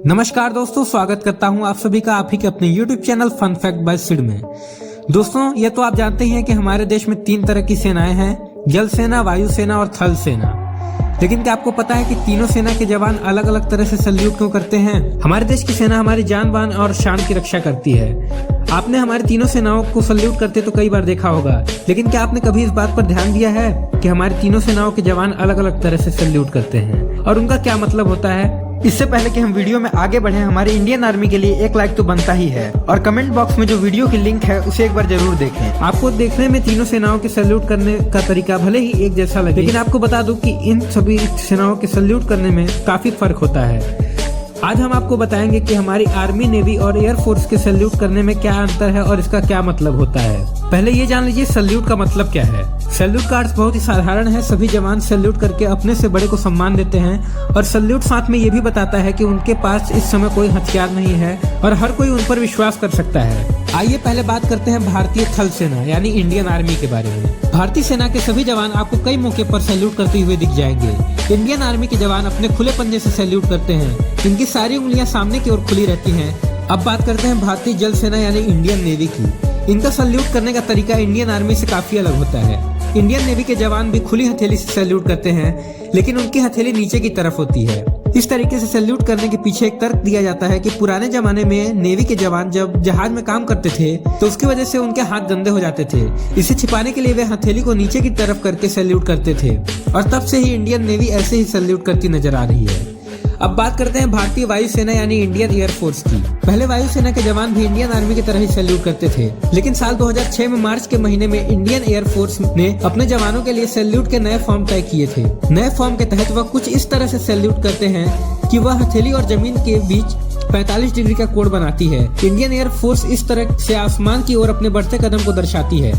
नमस्कार दोस्तों, स्वागत करता हूं आप सभी का आप ही के अपने YouTube channel fun fact by Sid में। दोस्तों, ये तो आप जानते हैं कि हमारे देश में 3 तरह की सेनाएं हैं, जल सेना, वायु सेना और थल सेना। लेकिन क्या आपको पता है कि तीनों सेना के जवान अलग अलग तरह से सल्यूट क्यों करते हैं? हमारे देश की सेना हमारी जान बान और शान की रक्षा करती है। आपने हमारी तीनों सेनाओं को सल्यूट करते तो कई बार देखा होगा, लेकिन क्या आपने कभी इस बात पर ध्यान दिया है कि हमारी तीनों सेनाओं के जवान अलग अलग तरह से सल्यूट करते हैं और उनका क्या मतलब होता है? इससे पहले कि हम वीडियो में आगे बढ़े, हमारे इंडियन आर्मी के लिए एक लाइक तो बनता ही है और कमेंट बॉक्स में जो वीडियो की लिंक है उसे एक बार जरूर देखें। आपको देखने में तीनों सेनाओं के सल्यूट करने का तरीका भले ही एक जैसा लगे, लेकिन आपको बता दूं कि इन सभी सेनाओं के सल्यूट करने में काफी फर्क होता है। आज हम आपको बताएंगे कि हमारी आर्मी, नेवी और एयरफोर्स के सल्यूट करने में क्या अंतर है और इसका क्या मतलब होता है। पहले ये जान लीजिए सल्यूट का मतलब क्या है। सल्यूट का अर्थ बहुत ही साधारण है। सभी जवान सल्यूट करके अपने से बड़े को सम्मान देते हैं और सल्यूट साथ में ये भी बताता है कि उनके पास इस समय कोई हथियार नहीं है और हर कोई उन पर विश्वास कर सकता है। आइए पहले बात करते हैं भारतीय थल सेना यानी इंडियन आर्मी के बारे में। भारतीय सेना के सभी जवान आपको कई मौके पर सैल्यूट करते हुए दिख जाएंगे। इंडियन आर्मी के जवान अपने खुले पंजे से सैल्यूट करते हैं। इनकी सारी उंगलियां सामने की ओर खुली रहती हैं। अब बात करते हैं भारतीय जल सेना यानी इंडियन नेवी की। इनका सैल्यूट करने का तरीका इंडियन आर्मी से काफी अलग होता है। इंडियन नेवी के जवान भी खुली हथेली से सैल्यूट करते हैं, लेकिन उनकी हथेली नीचे की तरफ होती है। इस तरीके से सैल्यूट करने के पीछे एक तर्क दिया जाता है कि पुराने जमाने में नेवी के जवान जब जहाज में काम करते थे तो उसकी वजह से उनके हाथ गंदे हो जाते थे। इसे छिपाने के लिए वे हथेली को नीचे की तरफ करके सैल्यूट करते थे और तब से ही इंडियन नेवी ऐसे ही सैल्यूट करती नजर आ रही है। अब बात करते हैं भारतीय वायुसेना यानी इंडियन एयरफोर्स की। पहले वायुसेना के जवान भी इंडियन आर्मी की तरह ही सैल्यूट करते थे, लेकिन साल 2006 में मार्च के महीने में इंडियन एयरफोर्स ने अपने जवानों के लिए सैल्यूट के नए फॉर्म तय किए थे। नए फॉर्म के तहत वह कुछ इस तरह से सैल्यूट करते हैं कि वह हथेली और जमीन के बीच 45 डिग्री का कोण बनाती है। इंडियन एयरफोर्स इस तरह से आसमान की ओर अपने बढ़ते कदम को दर्शाती है।